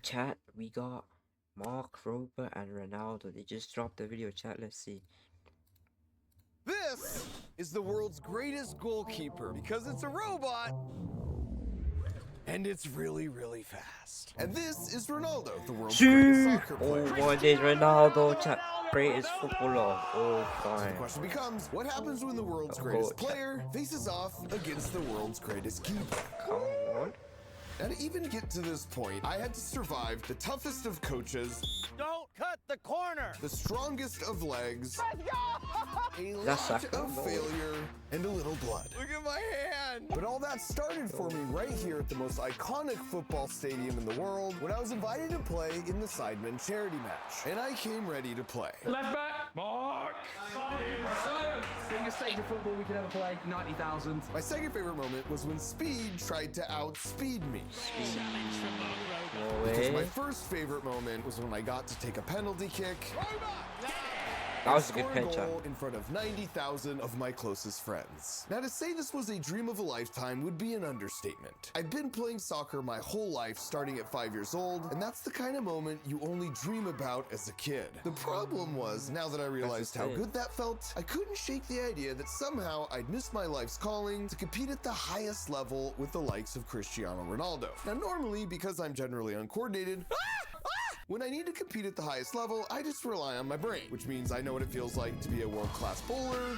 Chat, we got Mark, Robert, and Ronaldo. They just dropped the video. Chat, let's see. This is the world's greatest goalkeeper because it's a robot and it's really, really fast. And this is Ronaldo, the world's greatest soccer player. Oh, one day Ronaldo, chat, greatest footballer. Oh, fine. The question becomes, what happens when the world's greatest player faces off against the world's greatest keeper? Come on. Now, to even get to this point, I had to survive the toughest of coaches. Don't cut the corner! The strongest of legs. A lot of failure and a little blood. Look at my hand! But all that started for me right here at the most iconic football stadium in the world when I was invited to play in the Sidemen charity match. And I came ready to play. Left back, Mark! Biggest stage of football we could ever play, 90,000. My second favorite moment was when Speed tried to outspeed me. Because my first favorite moment was when I got to take a penalty kick. That was a good pitch in front of 90,000 of my closest friends. Now, to say this was a dream of a lifetime would be an understatement. I've been playing soccer my whole life, starting at 5 years old, and that's the kind of moment you only dream about as a kid. The problem was, now that I realized how good that felt, I couldn't shake the idea that somehow I'd miss my life's calling to compete at the highest level with the likes of Cristiano Ronaldo. Now, normally, because I'm generally uncoordinated, when I need to compete at the highest level, I just rely on my brain, which means I know what it feels like to be a world-class bowler,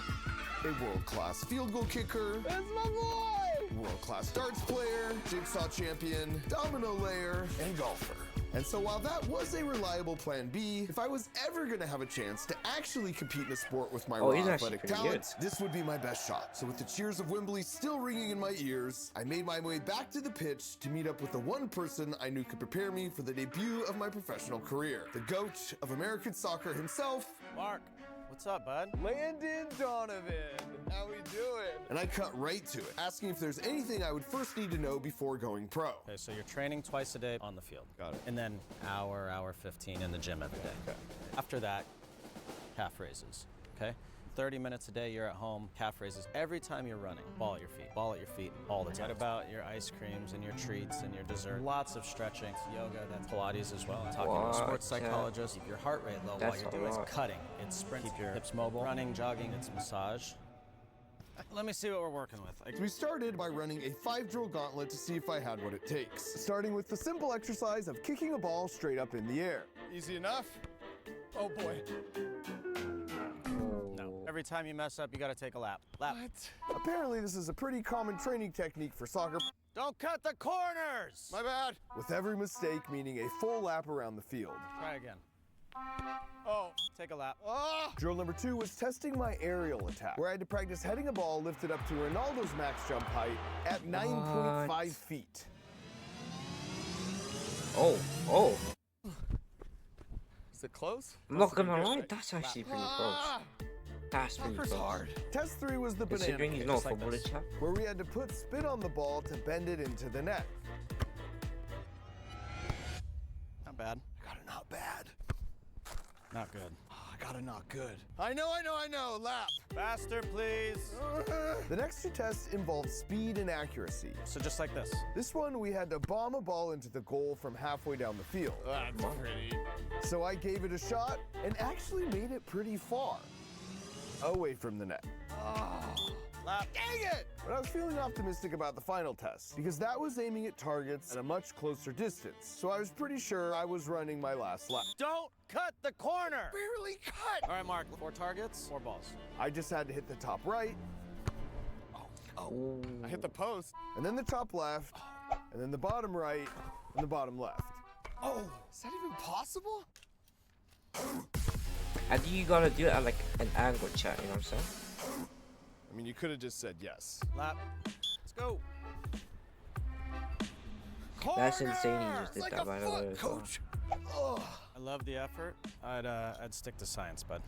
a world-class field goal kicker, that's my boy! World-class darts player, jigsaw champion, domino layer, and golfer. And so while that was a reliable plan B, if I was ever gonna have a chance to actually compete in a sport with my raw athletic talent, this would be my best shot. So with the cheers of Wembley still ringing in my ears, I made my way back to the pitch to meet up with the one person I knew could prepare me for the debut of my professional career, the GOAT of American soccer himself, Mark. What's up, bud? Landon Donovan. How we doing? And I cut right to it, asking if there's anything I would first need to know before going pro. Okay, so you're training twice a day on the field. Got it. And then hour 15 in the gym every day. Okay. After that, calf raises, okay? 30 minutes a day, you're at home, calf raises. Every time you're running, ball at your feet, all the time. What about your ice creams and your treats and your dessert? Lots of stretching, yoga, that's Pilates as well. Talking to a sports psychologist, keep your heart rate low while you're doing it. It's cutting, it's sprint, keep your hips mobile. Running, jogging, it's massage. Let me see what we're working with. We started by running a 5-drill gauntlet to see if I had what it takes. Starting with the simple exercise of kicking a ball straight up in the air. Easy enough? Oh boy. No. Every time you mess up, you gotta take a lap. What? Apparently this is a pretty common training technique for soccer. Don't cut the corners! My bad. With every mistake meaning a full lap around the field. Try again. Oh, take a lap. Drill number 2 was testing my aerial attack, where I had to practice heading a ball lifted up to Ronaldo's max jump height at 9.5 feet. Oh. Is it close? I'm not gonna lie, that's actually pretty close. That's pretty close. Hard. Test 3 was the banana Considering he's kick, not a footballer, chat. where we had to put spin on the ball to bend it into the net. Not bad. I got a not bad. Not good. I got a not good. I know. Lap. Faster, please. The next 2 tests involved speed and accuracy. So just like this. This one, we had to bomb a ball into the goal from halfway down the field. That's pretty. So I gave it a shot and actually made it pretty far. Away from the net. Lap. Dang it! But I was feeling optimistic about the final test because that was aiming at targets at a much closer distance. So I was pretty sure I was running my last lap. Don't cut the corner! Barely cut! All right, Mark, 4 targets, 4 balls. I just had to hit the top right. I hit the post. And then the top left. And then the bottom right. And the bottom left. Oh, is that even possible? I think you gotta do it at like an angle, chat, you know what I'm saying? I mean, you could have just said yes. Lap. Let's go. That's insane you just did that, by the way. Coach. I love the effort. I'd stick to science, bud.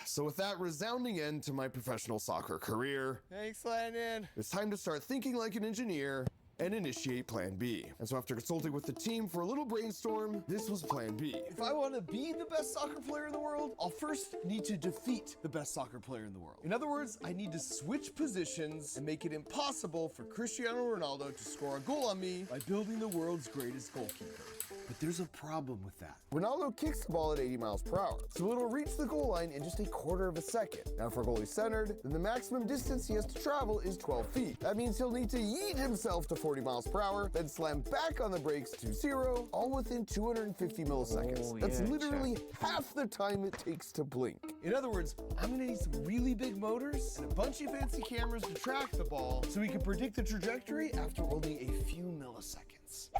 So with that resounding end to my professional soccer career, Thanks, Landon. it's time to start thinking like an engineer and initiate plan B. And so after consulting with the team for a little brainstorm, this was plan B. If I want to be the best soccer player in the world, I'll first need to defeat the best soccer player in the world. In other words, I need to switch positions and make it impossible for Cristiano Ronaldo to score a goal on me by building the world's greatest goalkeeper. But there's a problem with that. Ronaldo kicks the ball at 80 miles per hour, so it'll reach the goal line in just a quarter of a second. Now, if our goalie's centered, then the maximum distance he has to travel is 12 feet. That means he'll need to yeet himself to 40 miles per hour, then slam back on the brakes to 0, all within 250 milliseconds. Oh, That's yeah, literally half the time it takes to blink. In other words, I'm gonna need some really big motors and a bunch of fancy cameras to track the ball so we can predict the trajectory after only a few milliseconds.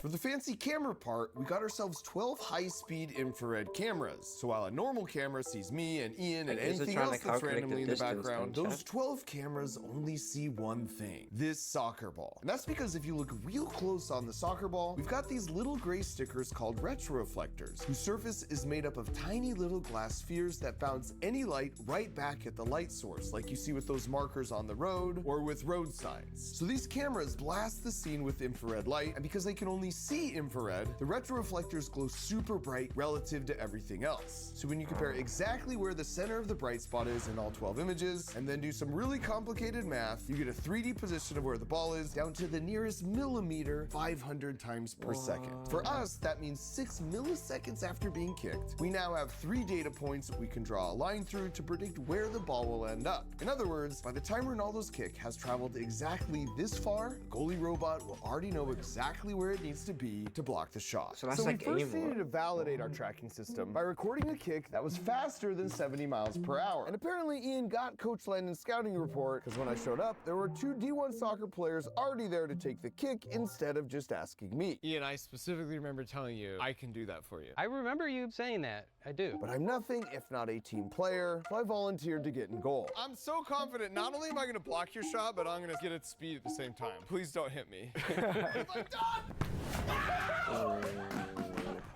For the fancy camera part, we got ourselves 12 high-speed infrared cameras. So while a normal camera sees me and Ian and anything else that's randomly in the background, those 12 cameras only see one thing: this soccer ball. And that's because if you look real close on the soccer ball, we've got these little gray stickers called retroreflectors, whose surface is made up of tiny little glass spheres that bounce any light right back at the light source, like you see with those markers on the road or with road signs. So these cameras blast the scene with infrared light, and because they can only see infrared, the retroreflectors glow super bright relative to everything else. So when you compare exactly where the center of the bright spot is in all 12 images, and then do some really complicated math, you get a 3D position of where the ball is down to the nearest millimeter 500 times per second. For us, that means 6 milliseconds after being kicked, we now have 3 data points we can draw a line through to predict where the ball will end up. In other words, by the time Ronaldo's kick has traveled exactly this far, the goalie robot will already know exactly where it needs to be to block the shot. So that's we like first aim needed to validate our tracking system by recording a kick that was faster than 70 miles per hour. And apparently Ian got Coach Landon's scouting report, because when I showed up, there were 2 D1 soccer players already there to take the kick instead of just asking me. Ian, I specifically remember telling you I can do that for you. I remember you saying that. I do. But I'm nothing if not a team player, so I volunteered to get in goal. I'm so confident, not only am I gonna block your shot, but I'm gonna get its speed at the same time. Please don't hit me.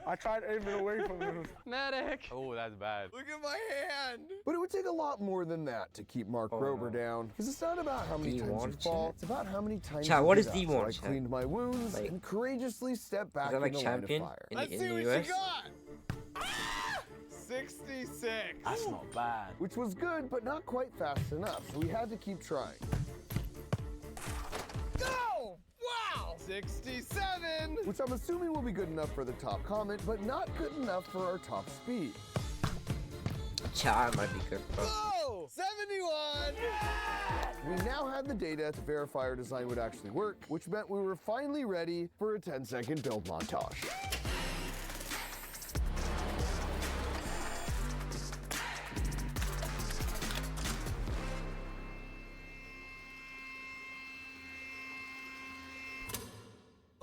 I tried aiming away from him. Medic! Oh, that's bad. Look at my hand. But it would take a lot more than that to keep Mark Rober down, because it's not about how many times you D1 fall, chat? it's about how many times Chat, you what get is up. D1 So I chat? cleaned my wounds Like- and courageously stepped back that in like the champion line of fire. Let's in see the what US? you got. 66. That's not bad. Which was good, but not quite fast enough, so we had to keep trying. Go! Wow! 67. Which I'm assuming will be good enough for the top comment, but not good enough for our top speed. Chat might be good, bro. Go! 71. We now had the data to verify our design would actually work, which meant we were finally ready for a 10-second build montage.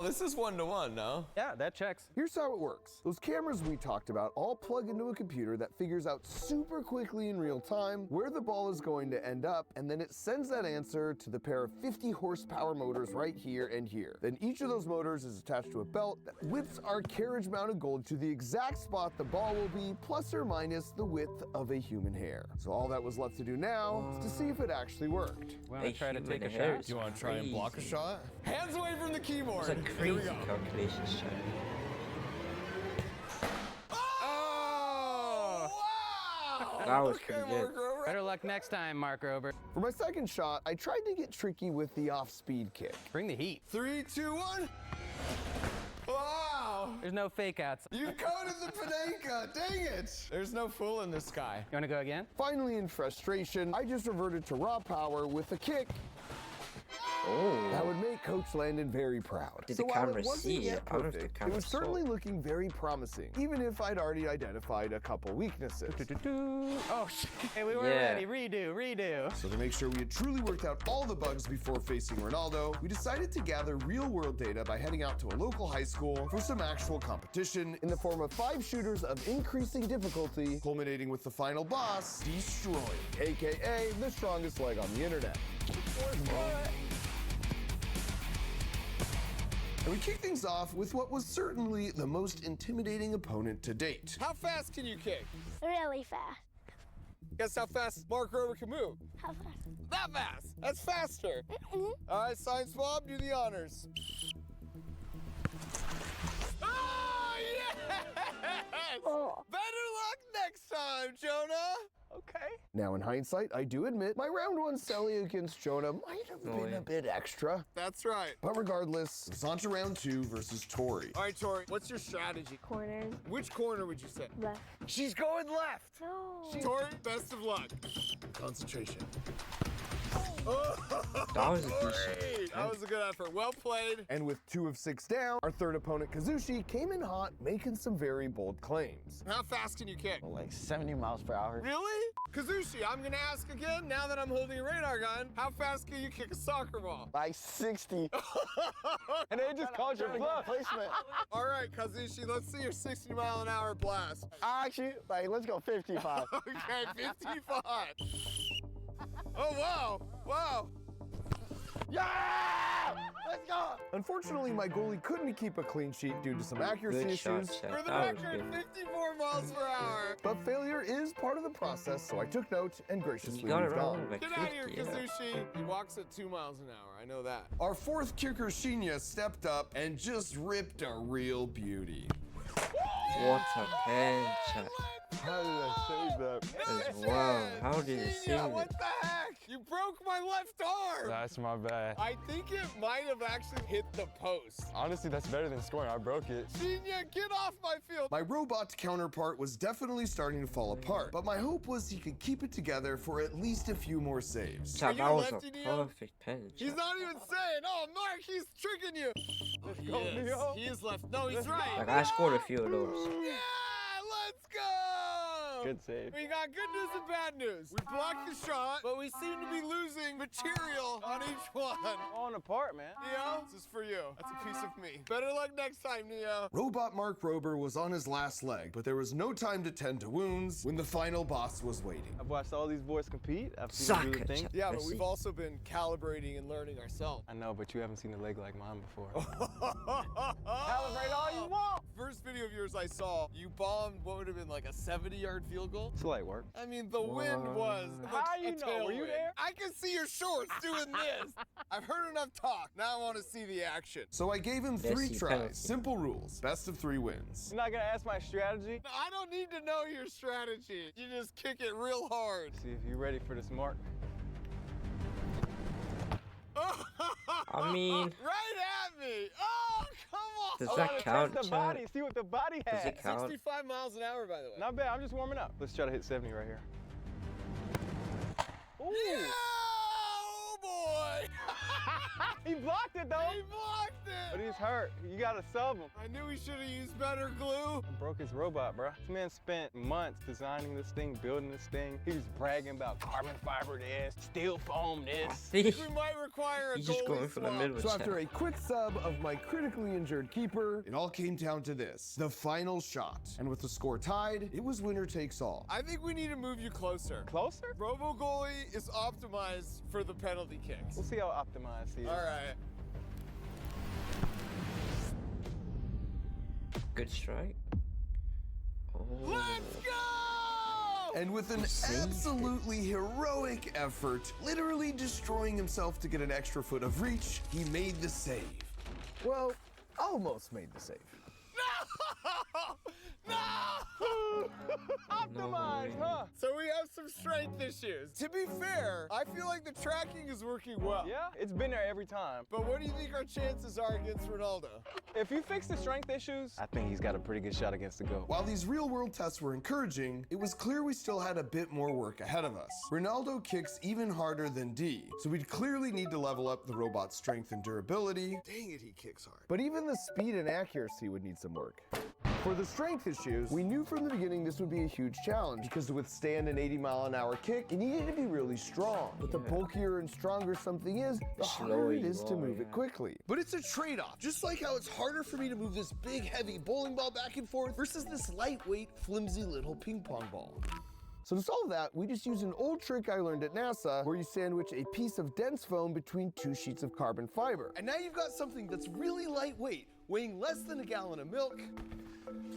This is 1-to-1, no? Yeah, that checks. Here's how it works. Those cameras we talked about all plug into a computer that figures out super quickly in real time where the ball is going to end up, and then it sends that answer to the pair of 50 horsepower motors right here and here. Then each of those motors is attached to a belt that whips our carriage-mounted goal to the exact spot the ball will be, plus or minus the width of a human hair. So all that was left to do now is to see if it actually worked. Want to try to take a hair shot? is Do you want to try and block a crazy. shot? Hands away from the keyboard. It's a Here we crazy go. calculations, chat. Oh! Wow! That was Okay, pretty good. Mark Rober. Better luck next time, Mark Rober. For my second shot, I tried to get tricky with the off-speed kick. Bring the heat. 3, 2, 1. Wow! There's no fake outs. You coated the Panenka. Dang it! There's no fool in this guy. You want to go again? Finally, in frustration, I just reverted to raw power with a kick that would make Coach Landon very proud. Did so the while camera it wasn't see yet it? I don't know if the perfect, it camera was saw certainly it. looking very promising, even if I'd already identified a couple weaknesses. Oh, shit. Hey, we weren't Yeah. ready. Redo. So to make sure we had truly worked out all the bugs before facing Ronaldo, we decided to gather real-world data by heading out to a local high school for some actual competition in the form of 5 shooters of increasing difficulty, culminating with the final boss, Destroy, aka the strongest leg on the internet. And we kicked things off with what was certainly the most intimidating opponent to date. How fast can you kick? Really fast. Guess how fast Mark Rober can move? How fast? That fast. That's faster. All right, Science Bob, do the honors. Oh, yes! Oh. Better luck next time, Jonah. Okay. Now, in hindsight, I do admit my round one Sally against Jonah might have been a bit extra. That's right. But regardless, it's on to round 2 versus Tori. All right, Tori, what's your strategy? Corners. Which corner would you say? Left. She's going left. No. Tori, best of luck. Concentration. That was a decent. That was a good effort. Well played. And with 2 of 6 down, our third opponent, Kazushi, came in hot, making some very bold claims. How fast can you kick? Like 70 miles per hour. Really? Kazushi, I'm gonna ask again, now that I'm holding a radar gun, how fast can you kick a soccer ball? Like 60. And they just called your bluff. Placement. All right, Kazushi, let's see your 60-mile-an-hour blast. Actually, like, let's go 55. Okay, 55. Oh, wow. Wow. Yeah! Let's go! Unfortunately, my goalie couldn't keep a clean sheet due to some accuracy Good shot, issues. Chad. For the That was record, good. 54 miles per hour. But failure is part of the process, so I took note and graciously You got it moved wrong. on. Like Get out of here, 50, yeah. Kazushi. He walks at 2 miles an hour. I know that. Our fourth kicker, Shinya, stepped up and just ripped a real beauty. What a pen, Chad. How did I save that? As well. How did it Shinya, save what it? the heck? You broke my left arm. That's my bad. I think it might have actually hit the post. Honestly, that's better than scoring. I broke it. Shinya, get off my field. My robot counterpart was definitely starting to fall apart, but my hope was he could keep it together for at least a few more saves. Chad, you that was a lefty, Neo? perfect pen, He's Chad. not even saying, oh, Mark, he's tricking you. He go, is. Neo. He is left. No, he's right. Like, I scored a few of those. Yeah, let's go. Good save. We got good news and bad news. We blocked the shot, but we seem to be losing material on each one. Falling apart, man. Neo, this is for you. That's a piece of me. Better luck next time, Neo. Robot Mark Rober was on his last leg, but there was no time to tend to wounds when the final boss was waiting. I've watched all these boys compete. I've seen Suck them do it, the thing. Chad. Yeah, but Let's we've see. also been calibrating and learning ourselves. I know, but you haven't seen a leg like mine before. Calibrate all you want. First video of yours I saw, you bombed what would have been like a 70-yard field goal. It's light work. I mean, the wind was How like you a know? Were you tailwind. there? I can see your shorts doing this. I've heard enough talk. Now I want to see the action. So I gave him 3 Messi tries. penalty. Simple rules. Best of 3 wins. You're not gonna ask my strategy? No, I don't need to know your strategy. You just kick it real hard. See if you're ready for this mark. I mean, right at me. Oh, come on. does I that wanna count, test the Chad? body, see what the body Does has. it count? 65 miles an hour, by the way. Not bad, I'm just warming up. Let's try to hit 70 right here. Ooh. Yeah, oh boy. He blocked it though. He blocked But it. he's hurt. You gotta sub him. I knew he should have used better glue. I broke his robot, bro. This man spent months designing this thing, building this thing. He was bragging about carbon fiber this, steel foam this. See? We might require a He's just goalie going for the swap. middle, So after Chad. a quick sub of my critically injured keeper, it all came down to this, the final shot. And with the score tied, it was winner takes all. I think we need to move you closer. Closer? Robo goalie is optimized for the penalty kicks. We'll see how optimized he is. All right. Good strike. Oh. Let's go! And with an saved it. absolutely heroic effort, literally destroying himself to get an extra foot of reach, he made the save. Well, almost made the save. No! Optimized, way. huh? So we have some strength issues. To be fair, I feel like the tracking is working well. Yeah, it's been there every time. But what do you think our chances are against Ronaldo? If you fix the strength issues, I think he's got a pretty good shot against the GOAT. While these real-world tests were encouraging, it was clear we still had a bit more work ahead of us. Ronaldo kicks even harder than D, so we'd clearly need to level up the robot's strength and durability. Dang it, he kicks hard. But even the speed and accuracy would need some work. For the strength issues, we knew from the beginning this would be a huge challenge because to withstand an 80-mile-an-hour kick, it needed to be really strong. But the bulkier and stronger something is, the harder slower it you is to are, move it yeah. quickly. But it's a trade-off, just like how it's harder for me to move this big, heavy bowling ball back and forth versus this lightweight, flimsy little ping pong ball. So to solve that, we just use an old trick I learned at NASA where you sandwich a piece of dense foam between 2 sheets of carbon fiber. And now you've got something that's really lightweight, weighing less than a gallon of milk,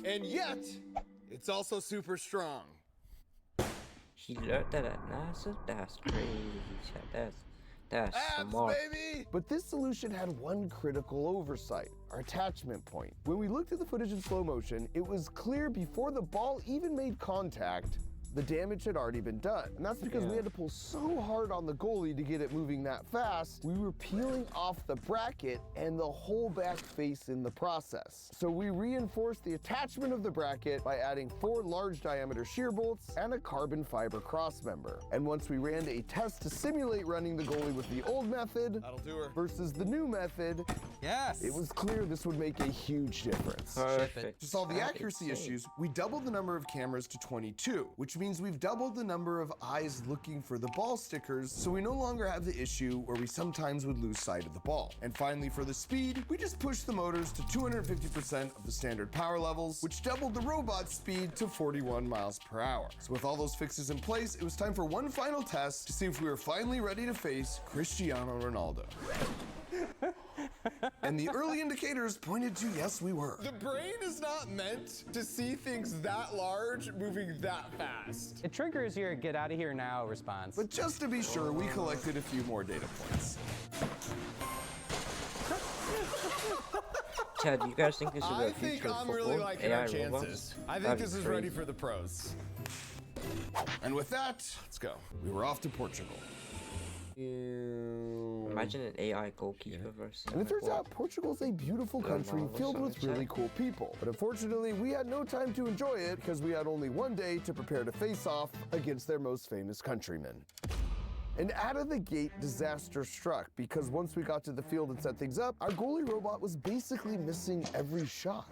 and yet, it's also super strong. He learned that at NASA? That's crazy, chat. That's Abs, smart. baby! But this solution had one critical oversight, our attachment point. When we looked at the footage in slow motion, it was clear before the ball even made contact, the damage had already been done. And that's because we had to pull so hard on the goalie to get it moving that fast, we were peeling off the bracket and the whole back face in the process. So we reinforced the attachment of the bracket by adding 4 large diameter shear bolts and a carbon fiber cross member. And once we ran a test to simulate running the goalie with the old method That'll do her. versus the new method, Yes. it was clear this would make a huge difference. Perfect. To solve the Chat, accuracy insane. issues, we doubled the number of cameras to 22, which means we've doubled the number of eyes looking for the ball stickers, so we no longer have the issue where we sometimes would lose sight of the ball. And finally, for the speed, we just pushed the motors to 250% of the standard power levels, which doubled the robot's speed to 41 miles per hour. So with all those fixes in place, it was time for one final test to see if we were finally ready to face Cristiano Ronaldo. And the early indicators pointed to yes, we were. The brain is not meant to see things that large moving that fast. It triggers your get out of here now response. But just to be sure, we collected a few more data points. Chad, do you guys think this is I the think future of I'm football? really liking AI our chances. robots? I think That'd this be is ready crazy. for the pros. And with that, let's go. We were off to Portugal. Imagine an AI goalkeeper versus. And it turns out Portugal's a beautiful country Ronaldo filled with Sanchez. really cool people. But unfortunately, we had no time to enjoy it because we had only one day to prepare to face off against their most famous countrymen. And out of the gate, disaster struck because once we got to the field and set things up, our goalie robot was basically missing every shot.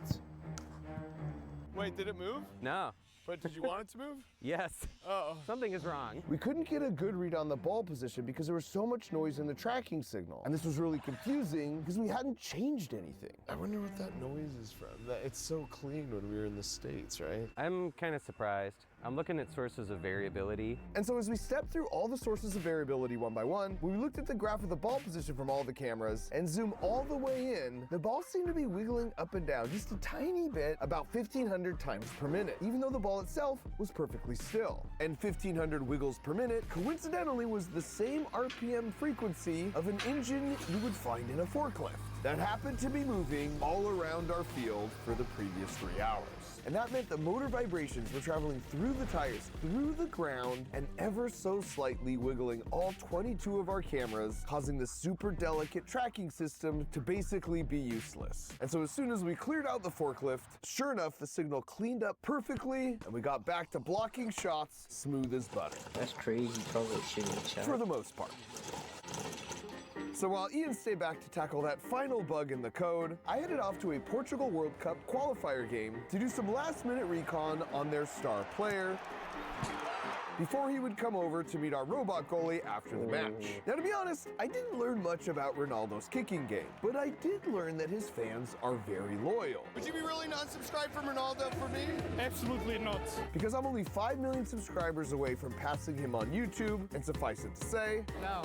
Wait, did it move? No. But did you want it to move? Yes. Uh-oh. Something is wrong. We couldn't get a good read on the ball position because there was so much noise in the tracking signal. And this was really confusing because we hadn't changed anything. I wonder what that noise is from. It's so clean when we were in the States, right? I'm kind of surprised. I'm looking at sources of variability. And so as we stepped through all the sources of variability one by one, we looked at the graph of the ball position from all the cameras and zoom all the way in, the ball seemed to be wiggling up and down just a tiny bit, about 1,500 times per minute, even though the ball itself was perfectly still. And 1,500 wiggles per minute coincidentally was the same RPM frequency of an engine you would find in a forklift that happened to be moving all around our field for the previous 3 hours. And that meant the motor vibrations were traveling through the tires, through the ground, and ever so slightly wiggling all 22 of our cameras, causing the super delicate tracking system to basically be useless. And so as soon as we cleared out the forklift, sure enough, the signal cleaned up perfectly, and we got back to blocking shots smooth as butter. That's crazy troubleshooting, Chad. For the most part. So while Ian stayed back to tackle that final bug in the code, I headed off to a Portugal World Cup qualifier game to do some last-minute recon on their star player before he would come over to meet our robot goalie after the match. Now, to be honest, I didn't learn much about Ronaldo's kicking game, but I did learn that his fans are very loyal. Would you be really non-subscribed from Ronaldo for me? Absolutely not. Because I'm only 5 million subscribers away from passing him on YouTube, and suffice it to say, No,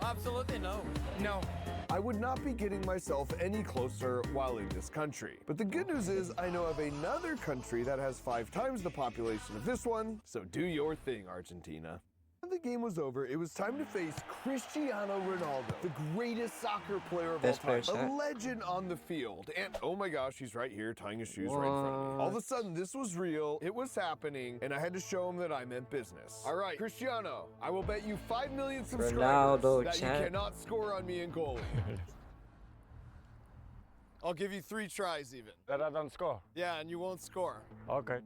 absolutely no. No. I would not be getting myself any closer while in this country. But the good news is I know of another country that has 5 times the population of this one, so do your thing, Argentina. When the game was over, it was time to face Cristiano Ronaldo, the greatest soccer player of Best all time, player, a Shaq. legend on the field. And oh my gosh, he's right here tying his shoes right in front of me. All of a sudden, this was real, it was happening, and I had to show him that I meant business. All right, Cristiano, I will bet you 5 million subscribers Ronaldo, that chat. you cannot score on me in goalie. I'll give you 3 tries even. That I don't score. Yeah, and you won't score. Okay.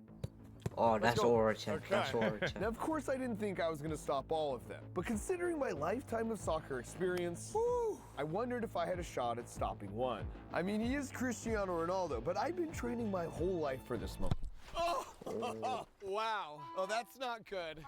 Oh, that's go. aura, Chad. That's Okay. aura, Chad. Now, of course, I didn't think I was going to stop all of them. But considering my lifetime of soccer experience, I wondered if I had a shot at stopping one. I mean, he is Cristiano Ronaldo, but I've been training my whole life for this moment. Oh, wow. Oh, that's not good.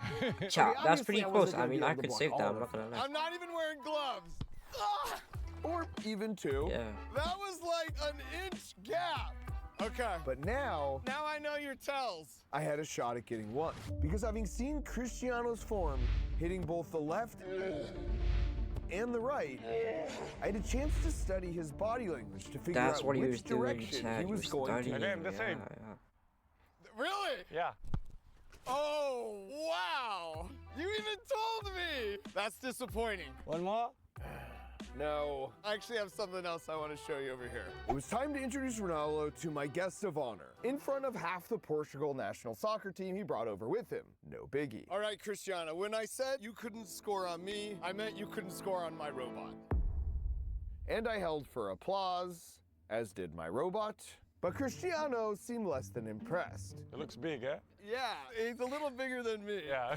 Chad, that's obviously pretty I wasn't close. gonna I be mean, able I to could block save that. all I'm of not gonna lie. I'm not even wearing gloves. Ah, Or even two. Yeah. that was like an inch gap. Okay. But now, Now I know your tells. I had a shot at getting one. Because having seen Cristiano's form hitting both the left and the right, I had a chance to study his body language to figure That's out what he which was doing, direction Chad. he He was was going studying. to. Damn, the same. Really? Yeah. Oh, wow. You even told me. That's disappointing. One more? No. I actually have something else I want to show you over here. It was time to introduce Ronaldo to my guest of honor, in front of half the Portugal national soccer team he brought over with him. No biggie. All right, Cristiano, when I said you couldn't score on me, I meant you couldn't score on my robot. And I held for applause, as did my robot. But Cristiano seemed less than impressed. It looks big, eh? Yeah, he's a little bigger than me. Yeah.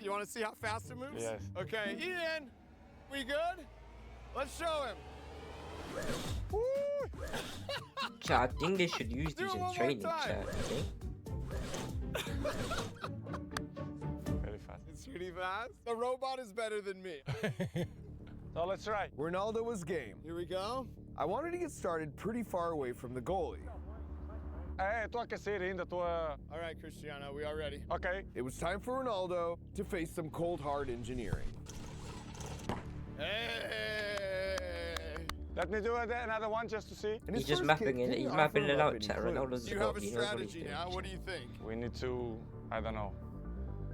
You want to see how fast it moves? Yes. Okay, Ian, we good? Let's show him. Woo! Chat, I think they should use Do these it in one more training, time. chat. I think. Very fast. It's pretty fast. The robot is better than me. So let's try. Ronaldo was game. Here we go. I wanted to get started pretty far away from the goalie. Estou a aquecer ainda, estou a... All right, Cristiano, we are ready. Ok. It was time for Ronaldo to face some cold hard engineering. Hey! Let me do another one just to see. And He's his just first mapping kick it. didn't He's offer mapping it up out, any chat. clues. Ronaldo's You the have goat. a He knows what he's strategy doing. now. What do you think? We need to... I don't know.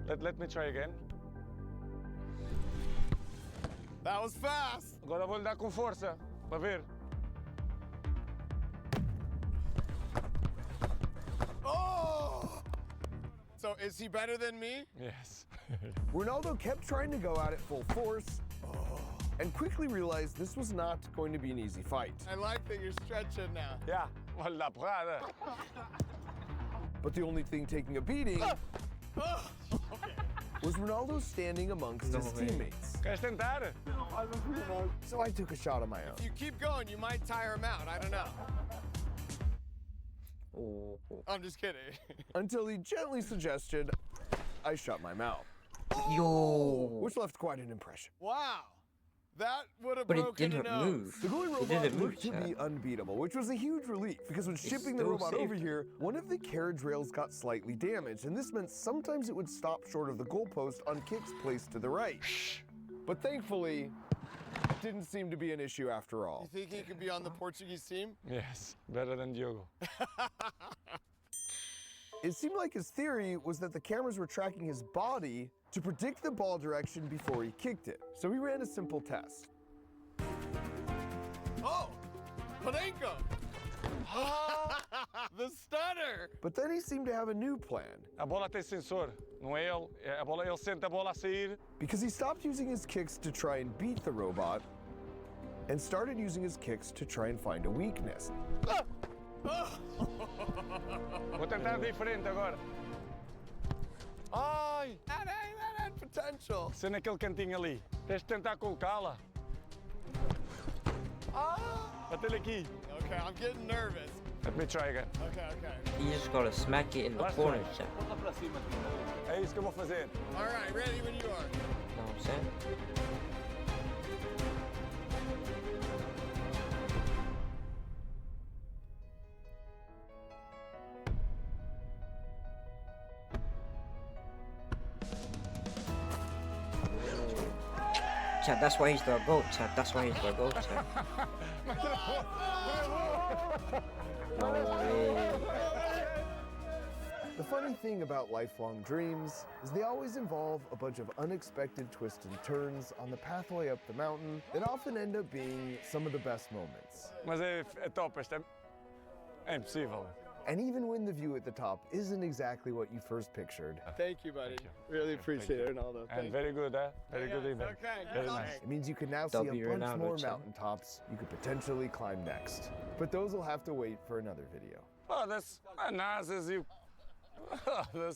Let me try again. That was fast. Agora vou-lhe dar com força. Para ver. Oh! So is he better than me? Yes. Ronaldo kept trying to go at it full force and quickly realized this was not going to be an easy fight. I like that you're stretching now. Yeah. Vou-lhe dar porrada. But the only thing taking a beating was Ronaldo standing amongst his way. teammates. Queres tentar? So I took a shot on my own. If you keep going, you might tire him out. I don't know. Oh, oh. I'm just kidding. Until he gently suggested I shut my mouth, Yo! which left quite an impression. Wow. That would have But it broken didn't a nose. move. The goalie It robot didn't move, looked to chat. be unbeatable, which was a huge relief because when shipping the still robot saved over it. here, one of the carriage rails got slightly damaged, and this meant sometimes it would stop short of the goalpost on kicks placed to the right. But thankfully, it didn't seem to be an issue after You all. think he could be on the Portuguese team? Yes. Better than Diogo. It seemed like his theory was that the cameras were tracking his body to predict the ball direction before he kicked it. So he ran a simple test. Oh! Panenko! The stunner! But then he seemed to have a new plan A bola tem sensor. Não é ele. A bola, ele sente a bola a sair. because he stopped using his kicks to try and beat the robot and started using his kicks to try and find a weakness. Vou tentar diferente agora. Ai! That had potential. Ser naquele cantinho ali. Tens de tentar colocá-la. Bate-lhe aqui. Okay, I'm getting nervous. Let me try again. Okay, okay. You just gotta smack it in the Last corner, try. chat. É isso que eu vou fazer. All right, ready when you are. Know what I'm saying? Chat, that's why he's the GOAT, chat. That's why he's the GOAT, chat. No way. The funny thing about lifelong dreams is they always involve a bunch of unexpected twists and turns on the pathway up the mountain that often end up being some of the best moments. Mas é top. Isto é impossível. And even when the view at the top isn't exactly what you first pictured, Thank you, buddy. Thank you. Really Thank appreciate you. it, Ronaldo. And very good, eh? Very good even. Okay, Very good nice. it means you can now see W a bunch Ronaldo, more chat. mountaintops you could potentially climb next. But those will have to wait for another video. Oh, that's nice as you. That's